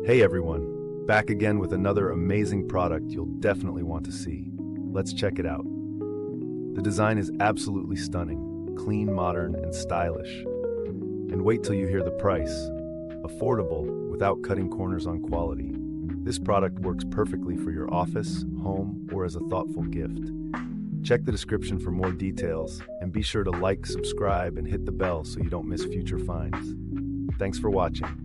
Hey everyone, back again with another amazing product you'll definitely want to see. Let's check it out. The design is absolutely stunning, clean, modern, and stylish. And wait till you hear the price. Affordable without cutting corners on quality. This product works perfectly for your office, home, or as a thoughtful gift. Check the description for more details, and be sure to like, subscribe, and hit the bell so you don't miss future finds. Thanks for watching.